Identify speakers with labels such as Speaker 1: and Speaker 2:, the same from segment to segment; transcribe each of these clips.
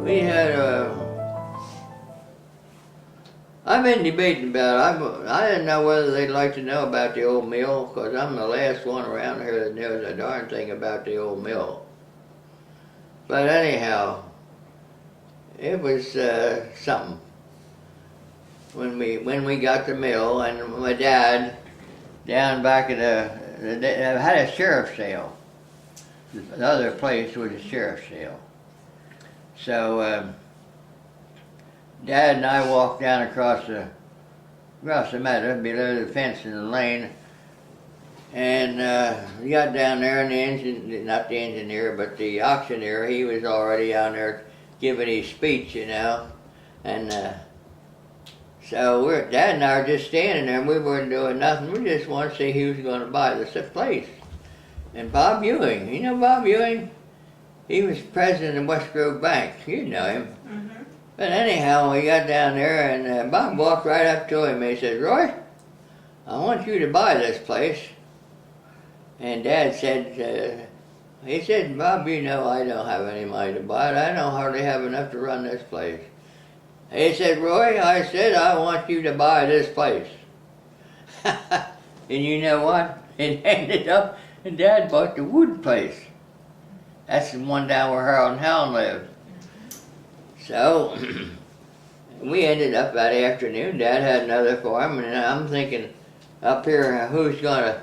Speaker 1: We had I've been debating about it. I didn't know whether they'd like to know about the old mill, because I'm the last one around here that knows a darn thing about the old mill. But anyhow, it was something. When we got the mill, and my dad, down back at had a sheriff's sale. The other place was a sheriff's sale. So Dad and I walked down across the meadow below the fence in the lane, and we got down there, and not the engineer, but the auctioneer, he was already down there giving his speech, you know, and so Dad and I were just standing there, and we weren't doing nothing. We just wanted to see who was going to buy this place. And Bob Ewing, you know Bob Ewing? He was president of West Grove Bank. You know him. Mm-hmm. But anyhow, we got down there, and Bob walked right up to him, and he said, "Roy, I want you to buy this place." And Dad said, he said, "Bob, you know I don't have any money to buy it. I don't hardly have enough to run this place." He said, "Roy," I said, "I want you to buy this place." And you know what? It ended up, and Dad bought the wood place. That's the one down where Harold and Helen lived. So we ended up that afternoon. Dad had another farm, and I'm thinking up here, who's going to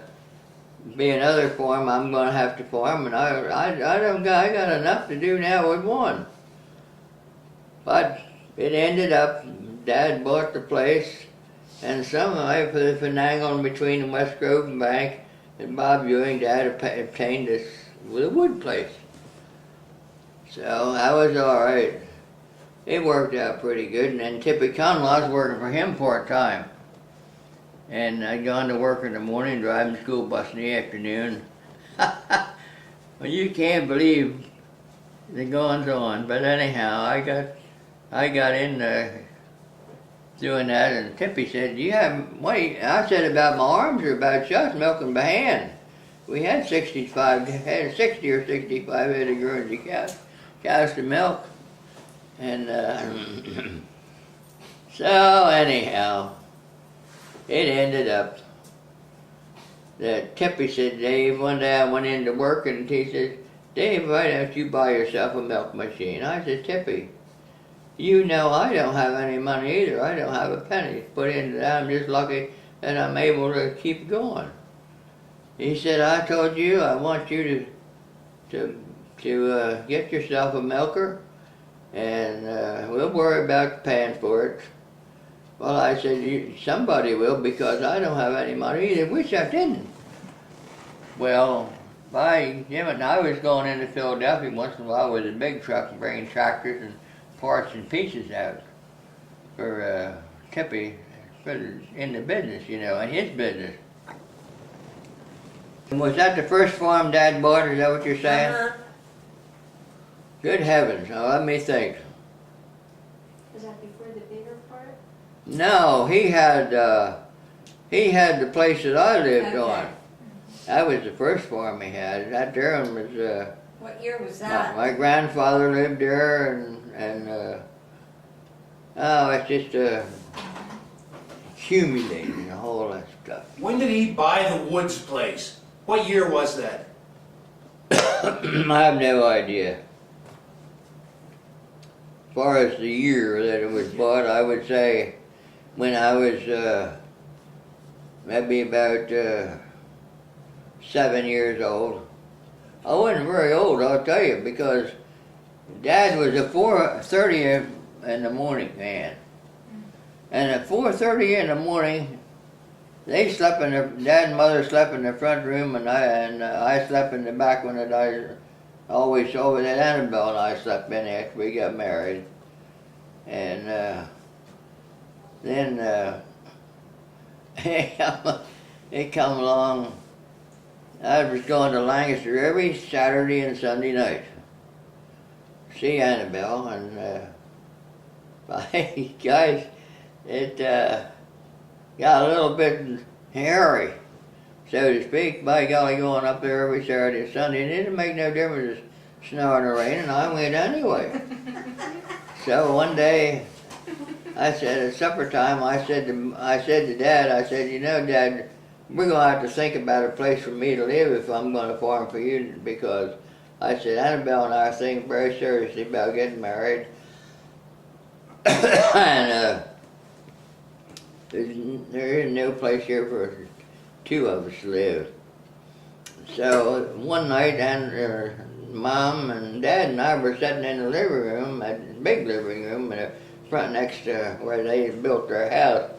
Speaker 1: be another farm I'm going to have to farm, and I got enough to do now with one. But it ended up, Dad bought the place, and somehow for the finagle between the West Grove Bank and Bob Ewing, Dad obtained this wood place. So that was all right. It worked out pretty good, and then Tippy Conlaw was working for him part-time. And I'd gone to work in the morning, driving the school bus in the afternoon. Well, you can't believe the goings on, but anyhow, I got in doing that, and Tippy said, "Do you have, what?" I said, "About my arms or about you? I was milking by hand." We had 60 or 65 head of Guernsey cows to milk. And so anyhow, it ended up that Tippy said, "Dave," one day I went into work, and he said, "Dave, why don't you buy yourself a milk machine?" I said, "Tippy, you know I don't have any money either. I don't have a penny to put into that. I'm just lucky that I'm able to keep going." He said, "I told you I want you to get yourself a milker, and we'll worry about paying for it." Well, I said, "Somebody will, because I don't have any money either," which I didn't. Well, by Jim and I was going into Philadelphia once in a while with a big truck and bringing tractors and parts and pieces out for Tippy, in the business, you know, in his business. And was that the first farm Dad bought? Is that what you're saying?
Speaker 2: Uh-huh.
Speaker 1: Good heavens! Now let me think.
Speaker 2: Was that before the bigger part?
Speaker 1: No, he had the place that I lived on. That was the first farm he had. That there one was.
Speaker 2: What year was that?
Speaker 1: My grandfather lived there, and it's just accumulating a whole lot of stuff.
Speaker 3: When did he buy the Woods place? What year was that?
Speaker 1: I have no idea. As far as the year that it was bought, I would say when I was maybe about 7 years old. I wasn't very old, I'll tell you, because Dad was a 4:30 in the morning man. And at 4:30 in the morning, They slept in their dad and mother slept in the front room, and I slept in the back one. That I always saw that Annabelle and I slept in after we got married, and then it come along. I was going to Lancaster every Saturday and Sunday night. See Annabelle, and guys, it got a little bit hairy, so to speak. By golly, going up there every Saturday and Sunday, and it didn't make no difference if snowing or raining. I went anyway. So one day, I said at supper time, I said to Dad, I said, you know, Dad, we're gonna have to think about a place for me to live if I'm gonna farm for you, because I said Annabelle and I are thinking very seriously about getting married, and there is no place here for two of us to live. So one night, Mom and Dad and I were sitting in the living room, a big living room, in the front next to where they had built their house.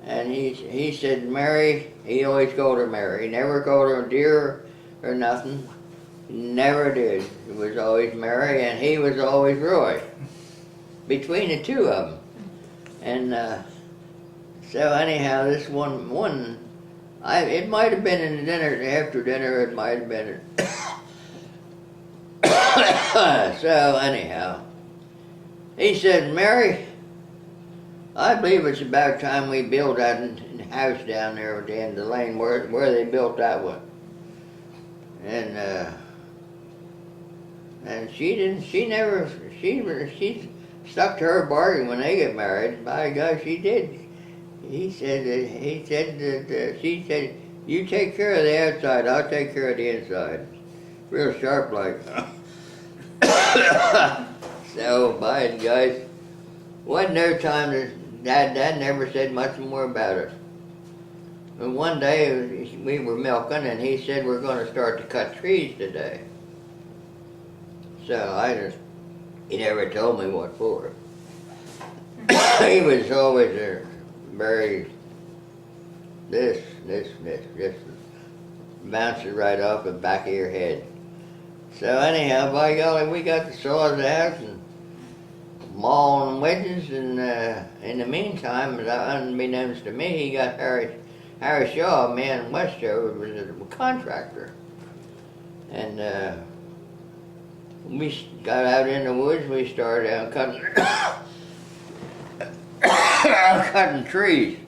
Speaker 1: And he said, Mary, he always called her Mary. He never called her dear or nothing. Never did. It was always Mary, and he was always Roy. Between the two of them. And so anyhow, this one, it might have been in the dinner, after dinner, it might have been. So anyhow, he said, Mary, I believe it's about time we build that house down there at the end of the lane where they built that one. And she stuck to her bargain when they get married. By God, she did. She said, you take care of the outside, I'll take care of the inside. Real sharp like. So, by it, guys, wasn't no time to, Dad never said much more about it. But one day we were milking, and he said we're going to start to cut trees today. So he never told me what for. He was always very this, bounces right off the back of your head. So anyhow, by golly, we got the saws out and maul and wedges, and in the meantime, unbeknownst to me, he got Harry Shaw, a man in Westover, was a contractor. And we got out in the woods, we started out cutting trees.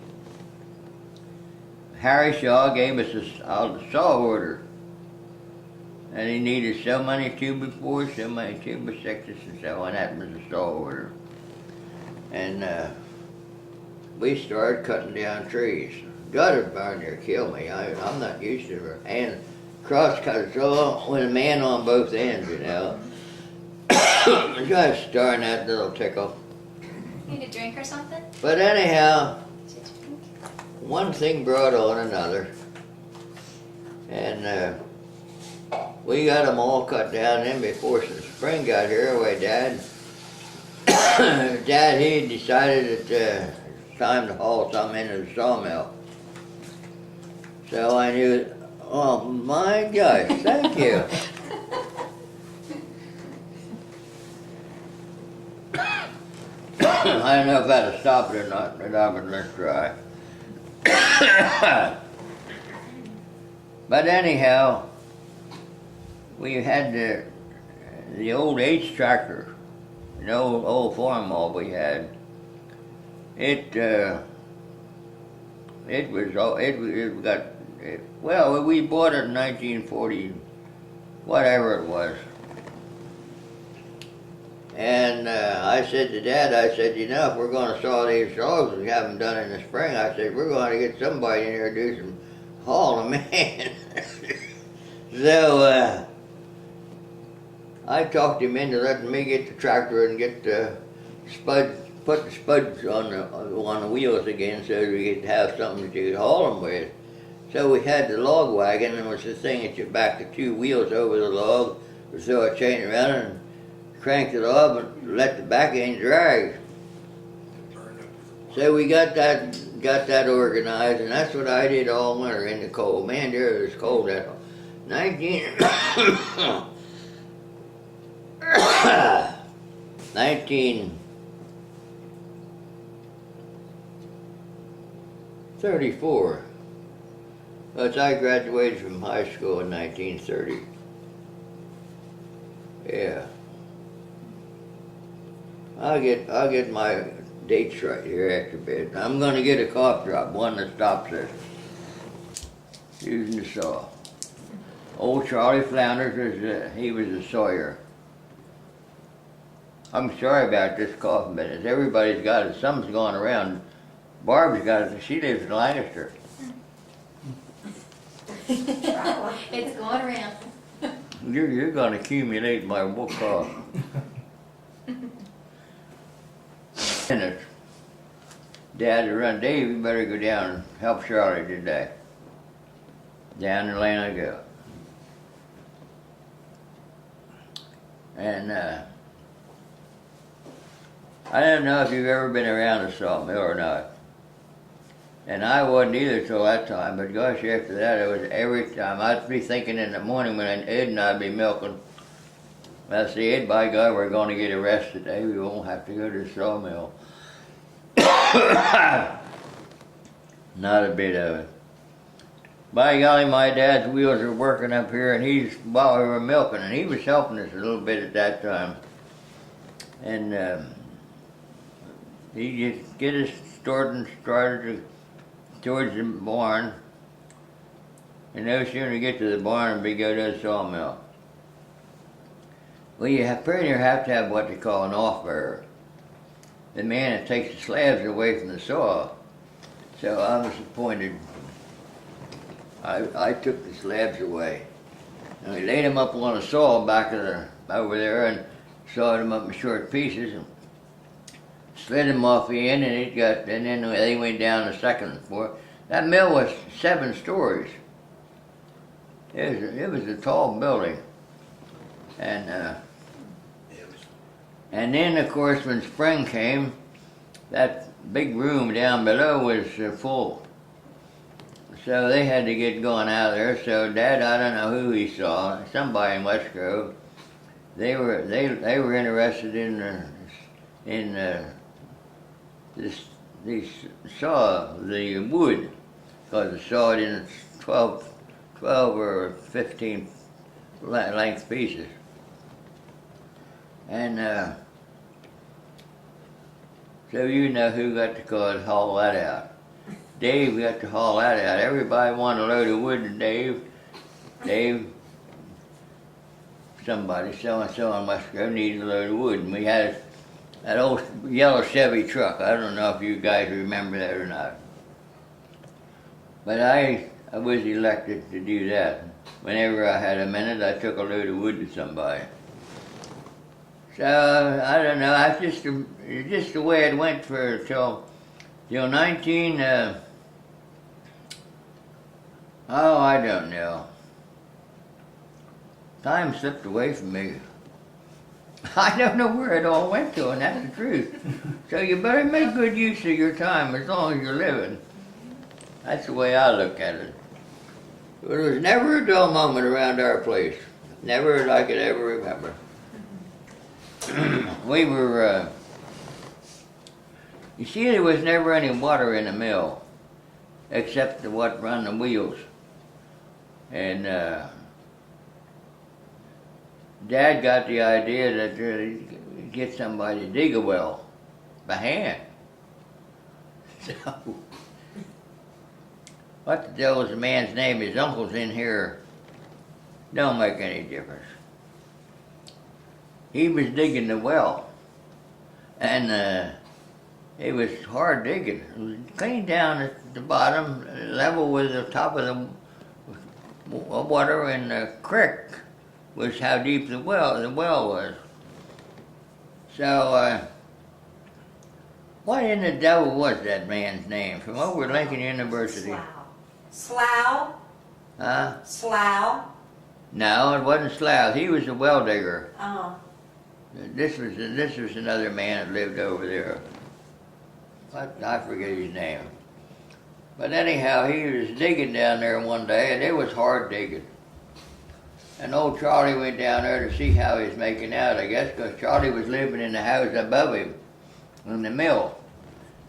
Speaker 1: Harry Shaw gave us a saw order. And he needed so many 2x4s, so many 2x6s, and so on. That was the saw order. And we started cutting down trees. Gutter burn there, kill me. I'm not used to a hand cross-cut saw with a man on both ends, you know. Just starting that little tickle.
Speaker 4: Need a drink or something?
Speaker 1: But anyhow, one thing brought on another. And we got them all cut down in before the spring got here. Away, Dad. Dad, he decided that it's time to haul some into the sawmill. So I knew, oh my gosh, thank you. I don't know if I'd have stopped it or not, but I would let's try. But anyhow, we had the old H tractor, an old farm maul we had. We bought it in 1940, whatever it was. And I said to Dad, I said, you know, if we're going to saw these saws we haven't done in the spring, I said, we're going to get somebody in here to do some hauling, man. So I talked him into letting me get the tractor and get the spuds, put the spuds on the wheels again so that we could have something that you could haul them with. So we had the log wagon, and it was the thing that you back the two wheels over the log, throw a chain around it, and cranked it off and let the back end drag. So we got that got that organized, and that's what I did all winter in the cold. Man, there it was cold that 1934. But I graduated from high school in 1930. Yeah. I'll get my dates right here after bed. I'm gonna get a cough drop, one that stops this. Using the saw. Old Charlie Flounders he was a sawyer. I'm sorry about this coughing business. Everybody's got it. Something's going around. Barb's got it. She lives in Lancaster.
Speaker 4: It's going around.
Speaker 1: You're gonna accumulate my cough. Minutes. Dad to run. Dave, you better go down and help Charlie today. Down in Lane I go. And I don't know if you've ever been around a sawmill or not. And I wasn't either till that time, but gosh, after that, it was every time. I'd be thinking in the morning when Ed and I'd be milking, I say, Ed, by God, we're going to get a rest today. We won't have to go to the sawmill. Not a bit of it. By golly, my dad's wheels are working up here, and while we were milking, and he was helping us a little bit at that time. And he just get us started towards the barn, and no sooner we get to the barn, we go to the sawmill. Well, you pretty near have to have what they call an off-bearer. The man that takes the slabs away from the saw. So I was appointed. I took the slabs away, and we laid them up on a saw back over there, and sawed them up in short pieces, and slid them off the end, and then they went down the second floor. That mill was 7 stories. It was a tall building, and then of course when spring came, that big room down below was full. So they had to get going out of there. So Dad, I don't know who he saw, somebody in West Grove. They were interested in they saw the wood, because they saw it in 12 or 15 length pieces. And so you know who got to go and haul that out. Dave got to haul that out. Everybody wanted a load of wood, and Dave, somebody, so-and-so in West Grove needed a load of wood. And we had that old yellow Chevy truck. I don't know if you guys remember that or not. But I was elected to do that. Whenever I had a minute, I took a load of wood to somebody. So, I don't know, it's just the way it went till 19, I don't know. Time slipped away from me. I don't know where it all went to, and that's the truth. So you better make good use of your time as long as you're living. That's the way I look at it. There was never a dull moment around our place. Never as I could ever remember. We were, you see, there was never any water in the mill, except what run the wheels. And Dad got the idea that get somebody to dig a well by hand. So, what the devil is the man's name? His uncle's in here. Don't make any difference. He was digging the well, and it was hard digging. It was clean down at the bottom, level with the top of the water, and the creek was how deep the well was. So, what in the devil was that man's name from over Lincoln University?
Speaker 2: Slough.
Speaker 1: Huh?
Speaker 2: Slough.
Speaker 1: No, it wasn't Slough. He was a well digger.
Speaker 2: Oh.
Speaker 1: This was another man that lived over there. I forget his name. But anyhow, he was digging down there one day, and it was hard digging. And old Charlie went down there to see how he was making out, I guess, because Charlie was living in the house above him, in the mill.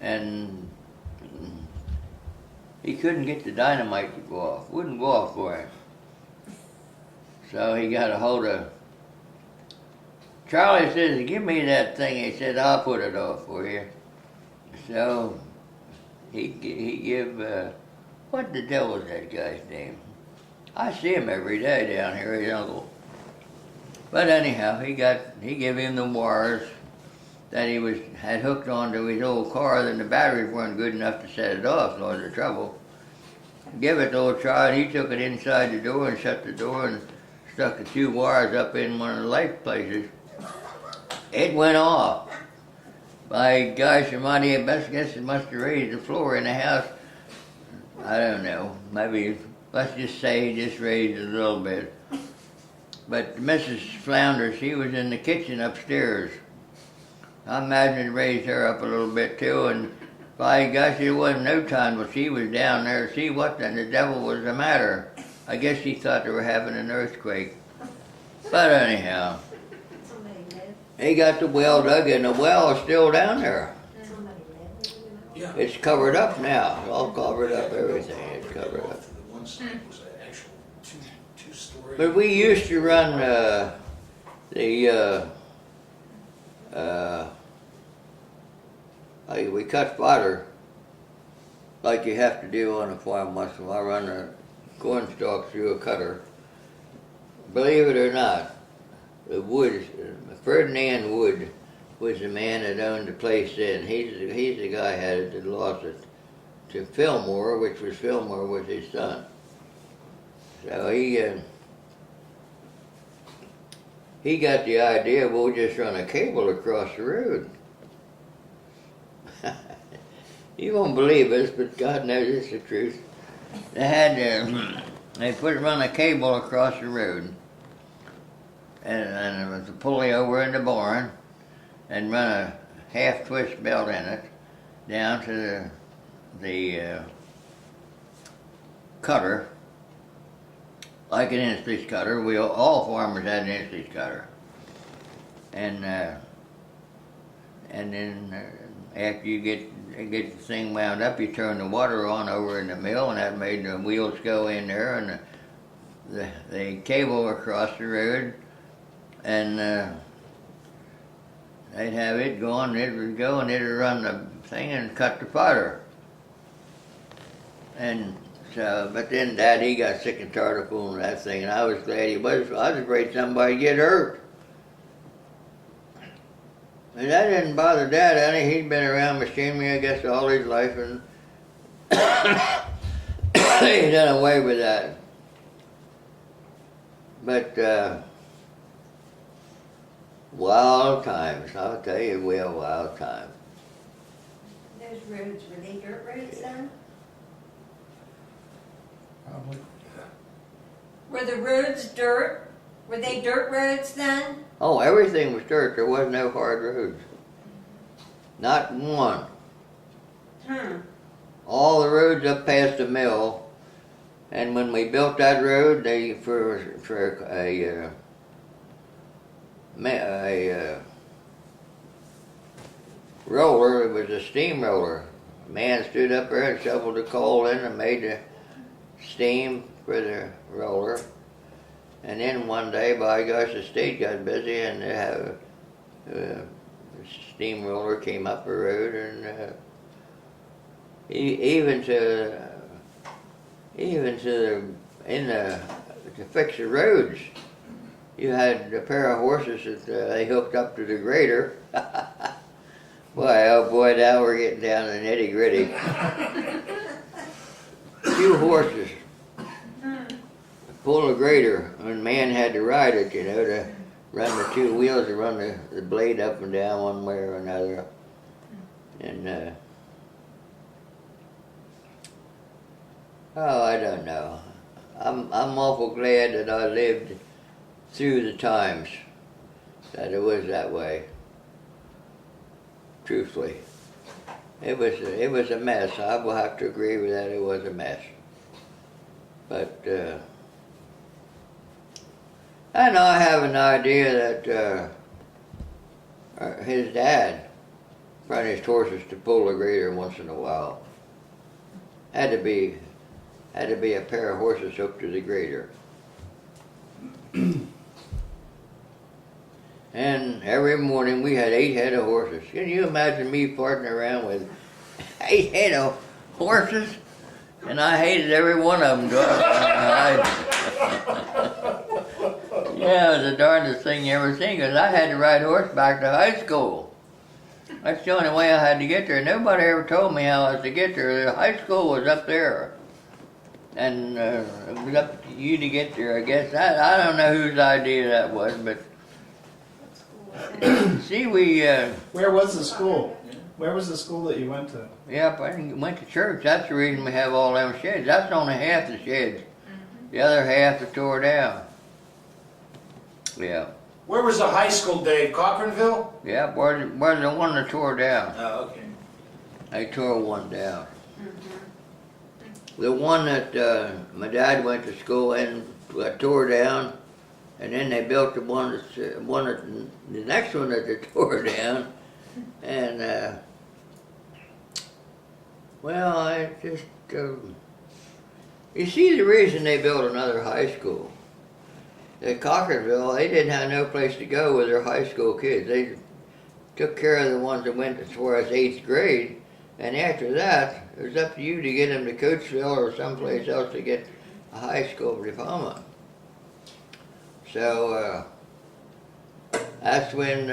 Speaker 1: And he couldn't get the dynamite to go off. Wouldn't go off for him. So he got a hold of... Charlie says, give me that thing. He said, I'll put it off for you. So he give... what the devil is that guy's name? I see him every day down here, his uncle. But anyhow, he gave him the wires that he had hooked onto his old car, then the batteries weren't good enough to set it off, so it was trouble. Give it to old Charlie, he took it inside the door and shut the door and stuck the 2 wires up in one of the light places. It went off. By gosh almighty, I guess it must have raised the floor in the house. I don't know, maybe, let's just say he just raised it a little bit. But Mrs. Flounder, she was in the kitchen upstairs. I imagine it raised her up a little bit too, and by gosh, it wasn't no time till she was down there to see what the devil was the matter. I guess she thought they were having an earthquake. But anyhow, he got the well dug, and the well is still down there.
Speaker 3: Yeah.
Speaker 1: It's covered up now. It's all covered up, everything is covered up.
Speaker 3: The one side was an actual two-story.
Speaker 1: But we used to run we cut fodder like you have to do on a farm once in a while. I run a corn stalk through a cutter. Believe it or not, the Wood, Ferdinand Wood, was the man that owned the place then. He's the guy had it that lost it to Fillmore, which was Fillmore was his son. So he got the idea, we'll just run a cable across the road. You won't believe us, but God knows it's the truth. They run a cable across the road, and there was a pulley over in the barn, and run a half twist belt in it down to the cutter, like an inch cutter. All farmers had an inch cutter, and then after you get the thing wound up, you turn the water on over in the mill, and that made the wheels go in there, and the cable across the road, and they'd have it going, it would go, and it'd run the thing and cut the fodder. And so, but then Dad, he got sick and tired of fooling with that thing, and I was glad he was. I was afraid somebody'd get hurt. And that didn't bother Dad any. He'd been around machinery, I guess, all his life, and he done away with that. But wild times, I'll tell you, wild times.
Speaker 2: Those roads, were they dirt roads then?
Speaker 5: Probably.
Speaker 2: Were the roads dirt? Were they dirt roads then?
Speaker 1: Oh, everything was dirt. There was no hard roads. Not one. All the roads up past the mill. And when we built that road, they for a roller, it was a steam roller. A man stood up there and shoveled the coal in and made the steam for the roller. And then one day, by gosh, the state got busy, and they have a steamroller came up the road, and to fix the roads, you had a pair of horses that they hooked up to the grader. Boy, oh boy, now we're getting down to the nitty gritty. 2 horses pull a grader, and man had to ride it, you know, to run the 2 wheels to run the blade up and down one way or another. And I don't know. I'm awful glad that I lived through the times that it was that way. Truthfully. it was a mess. I will have to agree with that. It was a mess. But and I have an idea that his dad furnished horses to pull the grader once in a while. Had to be a pair of horses hooked to the grader. And every morning we had 8 head of horses. Can you imagine me farting around with 8 head of horses? And I hated every one of them. Yeah, it was the darndest thing you ever seen, because I had to ride horseback to high school. That's the only way I had to get there. Nobody ever told me how I was to get there. The high school was up there. And it was up to you to get there, I guess. I don't know whose idea that was, but see,
Speaker 5: Where was the school? Where was the school that you went to?
Speaker 1: yep, I went to church. That's the reason we have all them sheds. That's only half the sheds. The other half are tore down. Yeah.
Speaker 3: Where was the high school, Dave? Cochranville?
Speaker 1: Yep, where's the one that tore down?
Speaker 3: Oh, okay.
Speaker 1: They tore one down. The one that my dad went to school in got tore down, and then they built the the next one that they tore down, and well, I just you see the reason they built another high school. At Cochranville, they didn't have no place to go with their high school kids. They took care of the ones that went as far as 8th grade, and after that, it was up to you to get them to Coatesville or someplace else to get a high school diploma. So that's when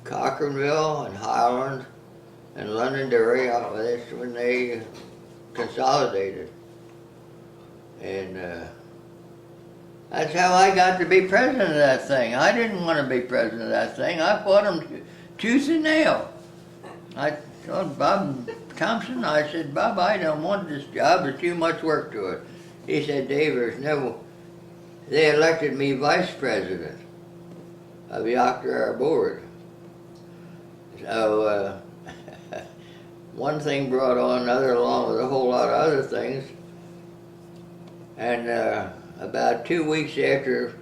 Speaker 1: Cochranville and Highland and Londonderry, that's when they consolidated. And that's how I got to be president of that thing. I didn't want to be president of that thing. I fought him tooth and nail. I told Bob Thompson, I said, Bob, I don't want this job. There's too much work to it. He said, Dave, they elected me vice president of the Octair board. So one thing brought on another, along with a whole lot of other things. And about 2 weeks after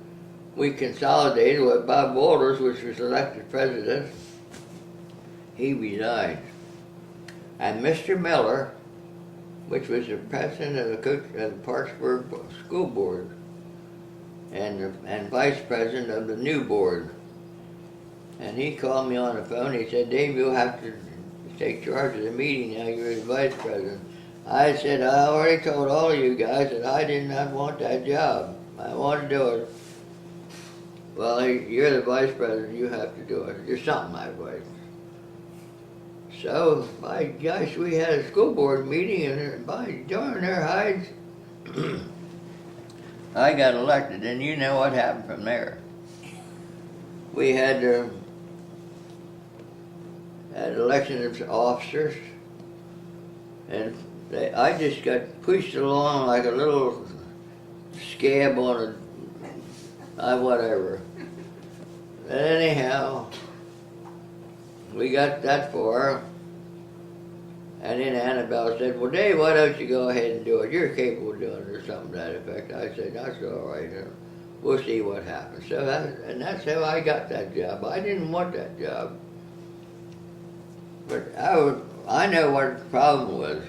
Speaker 1: we consolidated with Bob Walters, which was elected president, he resigned. And Mr. Miller, which was the president of the Parksburg School Board, and vice president of the new board. And he called me on the phone. He said, Dave, you'll have to take charge of the meeting now. You're the vice president. I said, I already told all of you guys that I did not want that job. I want to do it. Well, you're the vice president. You have to do it. You're something my way. So, by gosh, we had a school board meeting, and by darn their hides, I got elected, and you know what happened from there. We had election of officers, and I just got pushed along like a little scab on whatever. Anyhow, we got that far, and then Annabelle said, well, Dave, why don't you go ahead and do it? You're capable of doing it, or something to that effect. I said, that's all right. We'll see what happens. So that's how I got that job. I didn't want that job. But I know what the problem was.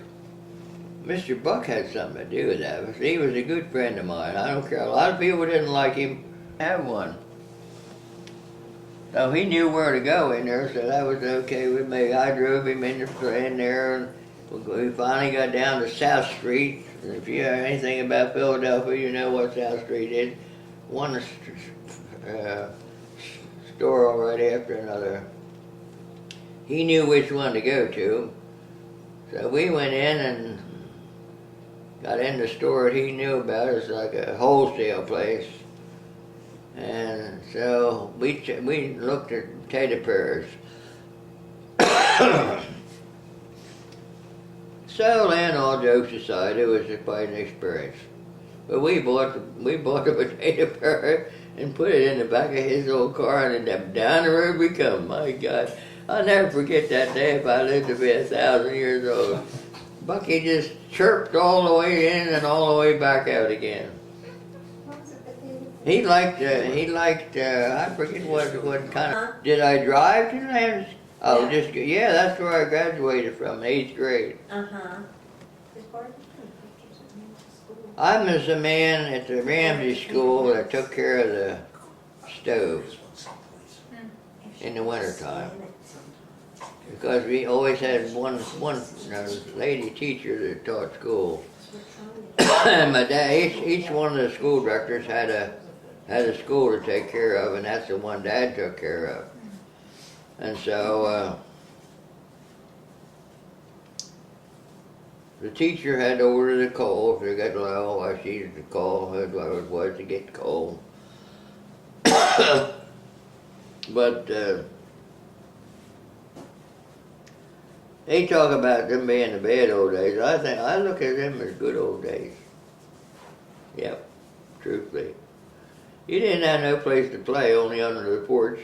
Speaker 1: Mr. Buck had something to do with that. He was a good friend of mine. I don't care. A lot of people didn't like him. Have one. So he knew where to go in there, so that was okay with me. I drove him in there, and we finally got down to South Street. And if you know anything about Philadelphia, you know what South Street is. One store right after another. He knew which one to go to. So we went in and got in the store that he knew about. It was like a wholesale place. And so we looked at potato pears. So then, all jokes aside, it was quite an experience. But we bought a potato pear and put it in the back of his old car, and down the road we come. My God, I'll never forget that day if I lived to be 1,000 years old. Bucky just chirped all the way in and all the way back out again. He liked, I forget what kind of, did I drive to Lambs? Oh, yeah, that's where I graduated from, 8th grade.
Speaker 2: Uh-huh.
Speaker 1: I was the man at the Ramsey School that took care of the stove in the wintertime. Because we always had one lady teacher that taught school. And my dad, each one of the school directors had a school to take care of, and that's the one Dad took care of. And so the teacher had to order the coal. If they got low, I needed the coal, whoever it was to get coal. But they talk about them being the bad old days. I look at them as good old days. Yep, truthfully. You didn't have no place to play, only under the porch.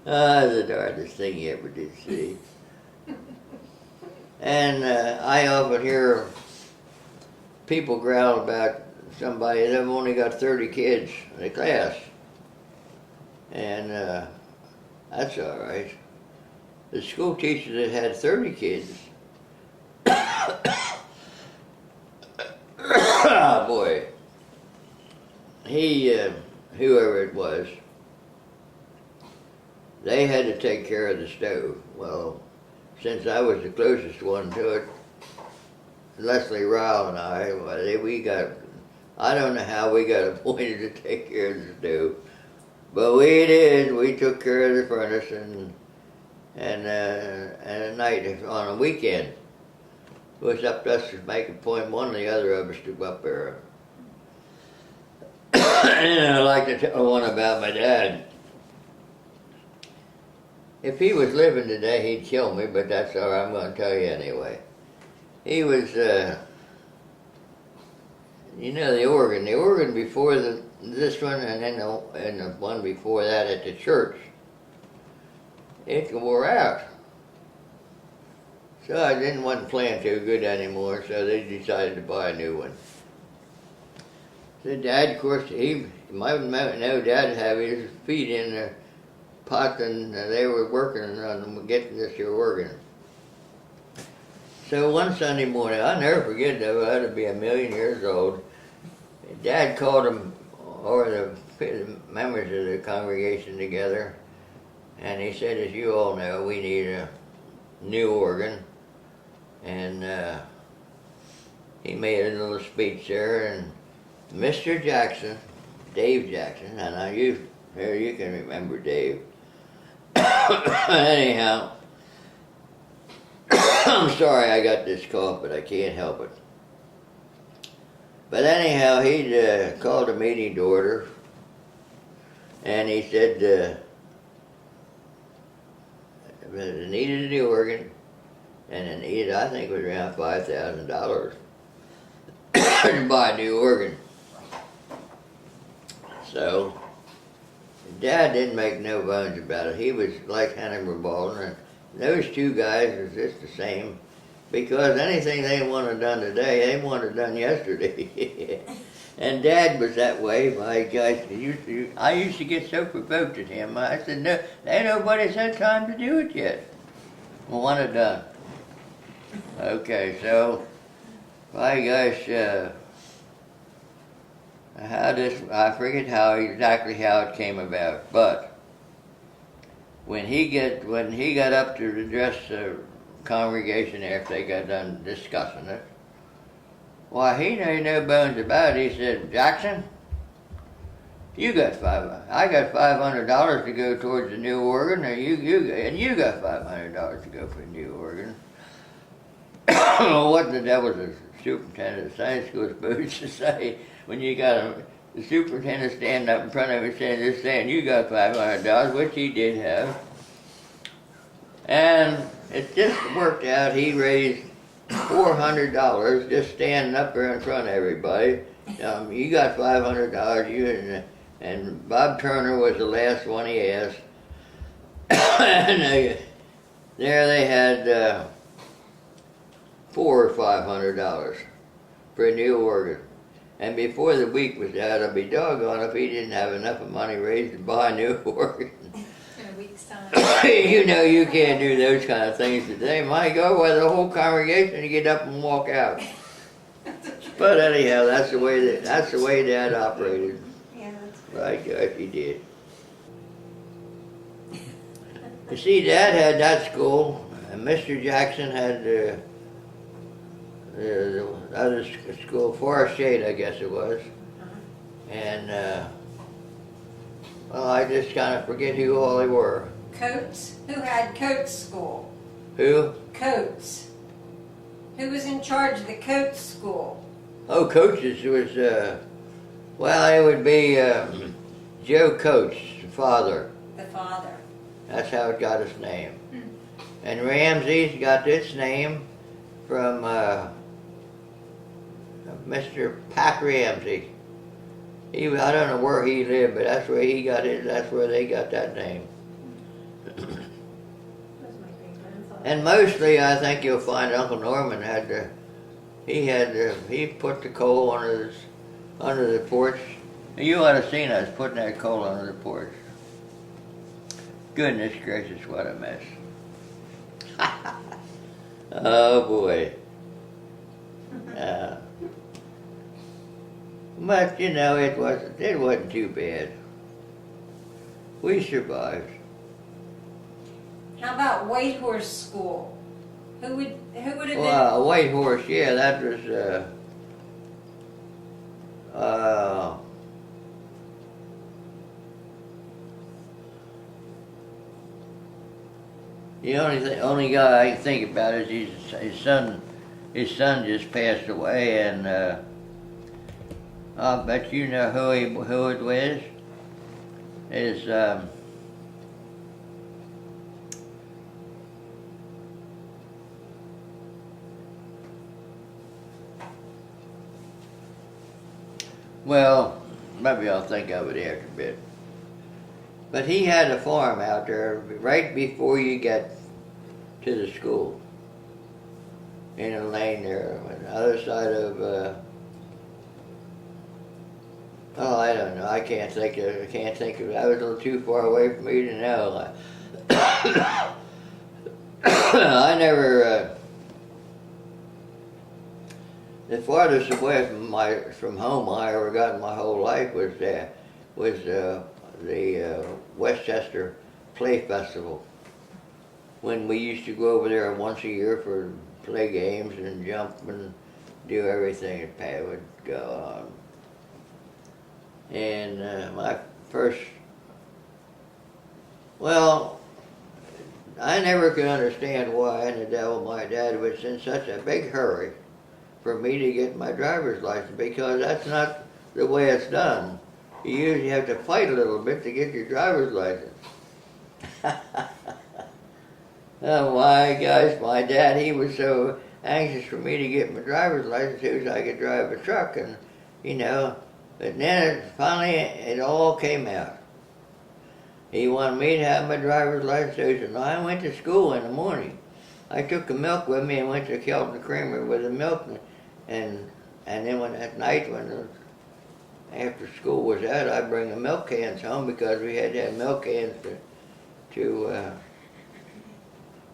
Speaker 1: That's the darndest thing you ever did see. And I often hear people growl about somebody that have only got 30 kids in the class. And that's all right. The school teacher that had 30 kids, oh boy, he, whoever it was, they had to take care of the stove. Well, since I was the closest one to it, Leslie Ryle and I don't know how we got appointed to take care of the stove, but we did. We took care of the furnace and at night on a weekend. It was up to us to make a point, one or the other of us to go up there. And I'd like to tell one about my dad. If he was living today, he'd kill me, but that's all right, I'm going to tell you anyway. He was, you know, the organ before this one and then the one before that at the church, it wore out. So I wasn't playing too good anymore, so they decided to buy a new one. So Dad, of course, he might know Dad have his feet in the pot, and they were working on getting this here organ. So one Sunday morning, I'll never forget though, I had to be 1,000,000 years old. Dad called them, or the members of the congregation together, and he said, as you all know, we need a new organ. And he made a little speech there, and Mr. Jackson, Dave Jackson, and you can remember Dave. Anyhow, I'm sorry I got this cough, but I can't help it. But anyhow, he called a meeting to order, and he said it needed a new organ, and it needed, I think it was around $5,000 to buy a new organ. So Dad didn't make no bones about it. He was like Hannibal Baldwin, and those two guys are just the same, because anything they wanted done today, they wanted done yesterday. And Dad was that way. My gosh, I used to get so provoked at him. I said, no, ain't nobody's had time to do it yet. I want it done. Okay, so, my gosh, I forget exactly how it came about, but when he got up to address the congregation after they got done discussing it, why, he made no bones about it. He said, Jackson, I got $500 to go towards the new organ, and you got $500 to go for the new organ. What the devil is the superintendent of Sunday school supposed to say when you got the superintendent standing up in front of him saying you got $500, which he did have. And it just worked out. He raised $400 just standing up there in front of everybody. You got $500, and Bob Turner was the last one he asked. And there they had $400 or $500 for a new organ. And before the week was out, I'd be doggone if he didn't have enough of money raised to buy a new organ.
Speaker 4: In a week's time.
Speaker 1: You know, you can't do those kind of things today. My God, why the whole congregation to get up and walk out. But anyhow, that's the way Dad operated.
Speaker 2: Yeah, that's
Speaker 1: Right, gosh, he did. You see, Dad had that school, and Mr. Jackson had the other school, Forest Shade, I guess it was. And, well, I just kind of forget who all they were.
Speaker 2: Coates? Who had Coates School?
Speaker 1: Who?
Speaker 2: Coates. Who was in charge of the Coates School?
Speaker 1: Oh, Coates was, well, it would be Joe Coates, the father.
Speaker 2: The father.
Speaker 1: That's how it got its name. And Ramsey's got its name from Mr. Pat Ramsey. I don't know where he lived, but that's where he got his. That's where they got that name. And mostly, I think you'll find Uncle Norman had the. He put the coal under the porch. You ought to have seen us putting that coal under the porch. Goodness gracious, what a mess. Oh boy. But you know, it wasn't too bad. We survived.
Speaker 2: How about White Horse School? Who would have been?
Speaker 1: Well, a White Horse, yeah, that was the only guy I can think about is his son. His son just passed away, and I'll bet you know who it was. Is well, maybe I'll think of it after a bit. But he had a farm out there right before you get to the school. In a lane there, on the other side of, oh, I don't know. I can't think of it. That was a little too far away for me to know. I never, the farthest away from home I ever got in my whole life was the Westchester Play Festival. When we used to go over there once a year for play games and jump and do everything that Pat would go on. And my first, well, I never could understand why in the devil my dad was in such a big hurry for me to get my driver's license, because that's not the way it's done. You usually have to fight a little bit to get your driver's license. Oh my gosh, my dad, he was so anxious for me to get my driver's license so I could drive a truck, and you know, but then finally it all came out. He wanted me to have my driver's license, and I went to school in the morning. I took the milk with me and went to Kelton Creamery with the milk, and then at night after school was out, I'd bring the milk cans home, because we had to have milk cans to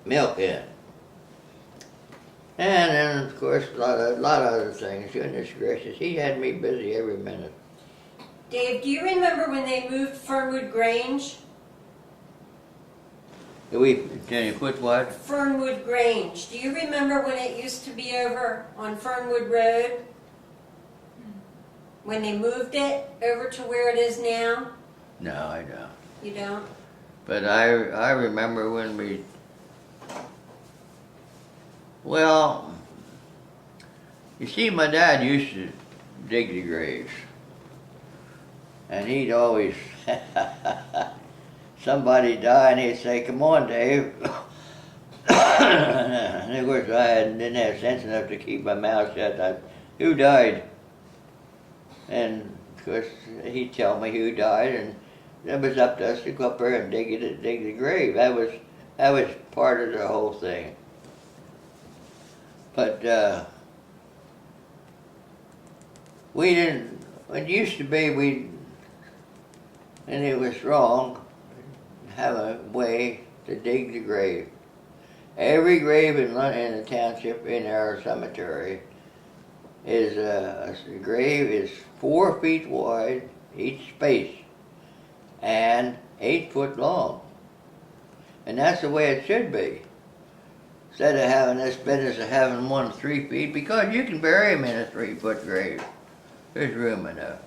Speaker 1: milk in. And then, of course, a lot of other things. Goodness gracious, he had me busy every minute.
Speaker 2: Dave, do you remember when they moved Fernwood Grange?
Speaker 1: Can you put what?
Speaker 2: Fernwood Grange. Do you remember when it used to be over on Fernwood Road? When they moved it over to where it is now?
Speaker 1: No, I don't.
Speaker 2: You don't?
Speaker 1: But I remember when we, well, you see, my dad used to dig the graves. And he'd always, somebody died, and he'd say, "Come on, Dave." And of course, I didn't have sense enough to keep my mouth shut. Who died? And of course, he'd tell me who died, and that was up to us to go up there and dig the grave. That was part of the whole thing. But we didn't. It used to be and it was wrong. Have a way to dig the grave. Every grave in the township in our cemetery is the grave is 4 feet wide each space and 8 foot long, and that's the way it should be. Instead of having this business of having one 3 feet, because you can bury him in a 3 foot grave. There's room enough.